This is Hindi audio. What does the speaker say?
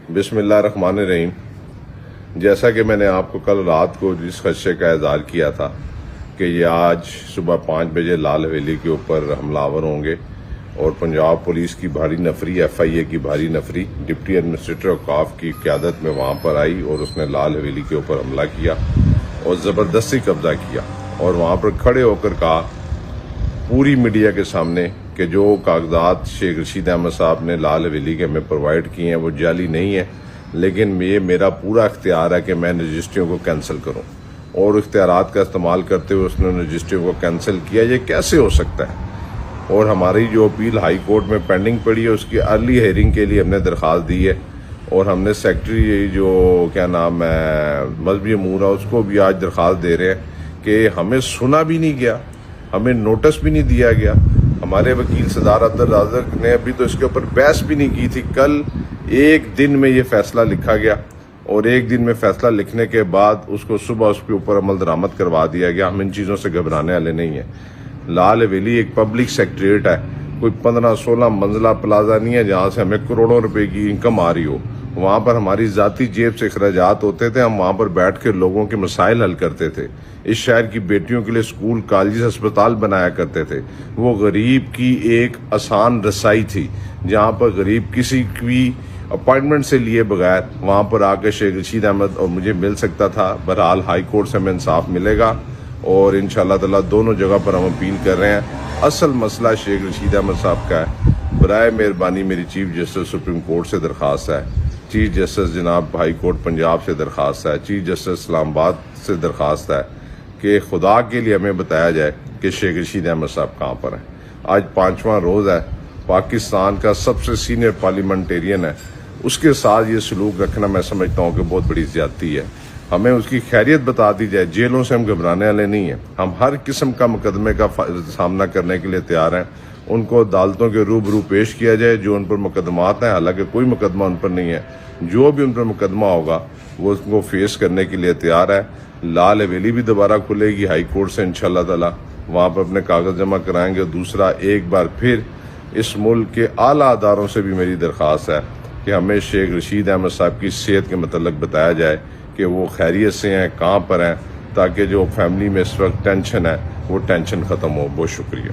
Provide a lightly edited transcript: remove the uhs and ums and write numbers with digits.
बिस्मिल्लाहिर्रहमानिर्रहीम। जैसा कि मैंने आपको कल रात को जिस खदशे का इज़हार किया था कि ये आज सुबह 5 बजे लाल हवेली के ऊपर हमलावर होंगे और पंजाब पुलिस की भारी नफरी, FIA की भारी नफरी डिप्टी एडमिनिस्ट्रेटर औकाफ की क़यादत में वहाँ पर आई और उसने लाल हवेली के ऊपर हमला किया और ज़बरदस्ती कब्जा किया और वहाँ पर खड़े होकर कहा पूरी मीडिया के सामने कि जो कागजात शेख रशीद अहमद साहब ने लाल हवेली के हमें प्रोवाइड किए हैं वो जाली नहीं है, लेकिन ये मेरा पूरा इख्तियार है कि मैं रजिस्ट्रियों को कैंसिल करूं। और इख्तियारात का इस्तेमाल करते हुए उसने रजिस्ट्रियों को कैंसिल किया। ये कैसे हो सकता है? और हमारी जो अपील हाई कोर्ट में पेंडिंग पड़ी है उसकी अर्ली हेयरिंग के लिए हमने दरख्वास्त दी है और हमने सेक्रेटरी जो क्या नाम है मजहबी अमूर है उसको भी आज दरख्वास्त दे रहे हैं कि हमें सुना भी नहीं गया, हमें नोटिस भी नहीं दिया गया। हमारे वकील सरदार अब्दुल राज़िक ने अभी तो इसके ऊपर बहस भी नहीं की थी। कल एक दिन में ये फैसला लिखा गया और एक दिन में फैसला लिखने के बाद उसको सुबह उसके ऊपर अमल दरामद करवा दिया गया। हम इन चीज़ों से घबराने वाले नहीं हैं। लाल हवेली एक पब्लिक सेक्रेटरीट है, कोई 15-16 मंजिला प्लाजा नहीं है जहाँ से हमें करोड़ों रुपए की इनकम आ रही हो। वहाँ पर हमारी ज़ाती जेब से अखराजात होते थे, हम वहाँ पर बैठ के लोगों के मसाइल हल करते थे। इस शहर की बेटियों के लिए स्कूल, कॉलेज, अस्पताल बनाया करते थे। वो गरीब की एक आसान रसाई थी जहाँ पर गरीब किसी भी अपॉइंटमेंट से लिए बगैर वहाँ पर आकर शेख रशीद अहमद और मुझे मिल सकता था। बहरहाल हाई कोर्ट से हमें इंसाफ मिलेगा और इंशाअल्लाह ताला दोनों जगह पर हम अपील कर रहे हैं। असल मसला शेख रशीद अहमद साहब का है। बराए मेहरबानी मेरी चीफ जस्टिस सुप्रीम कोर्ट से दरख्वास्त है, चीफ जस्टिस जनाब हाई कोर्ट पंजाब से दरख्वास्त है, चीफ जस्टिस इस्लामाबाद से दरख्वास्त है कि खुदा के लिए हमें बताया जाए कि शेख रशीद अहमद साहब कहाँ पर हैं। आज 5वां रोज़ है, पाकिस्तान का सबसे सीनियर पार्लियामेंटेरियन है, उसके साथ ये सलूक रखना मैं समझता हूँ कि बहुत बड़ी ज्यादती है। हमें उसकी खैरियत बता दी जाए। जेलों से हम घबराने वाले नहीं हैं। हम हर किस्म का मुकदमे का सामना करने के लिए तैयार हैं। उनको अदालतों के रूबरू पेश किया जाए जो उन पर मुकदमात हैं, हालांकि कोई मुकदमा उन पर नहीं है। जो भी उन पर मुकदमा होगा वो उसको फेस करने के लिए तैयार है। लाल हवेली भी दोबारा खुलेगी हाई कोर्ट से इंशाअल्लाह ताला, वहाँ पर अपने कागज जमा कराएंगे। दूसरा, एक बार फिर इस मुल्क के आला अदारों से भी मेरी दरख्वास्त है कि हमें शेख रशीद अहमद साहब की सेहत के मतलब बताया जाए कि वो खैरियत से हैं, कहाँ पर हैं, ताकि जो फैमिली में इस वक्त टेंशन है वो टेंशन ख़त्म हो। बहुत शुक्रिया।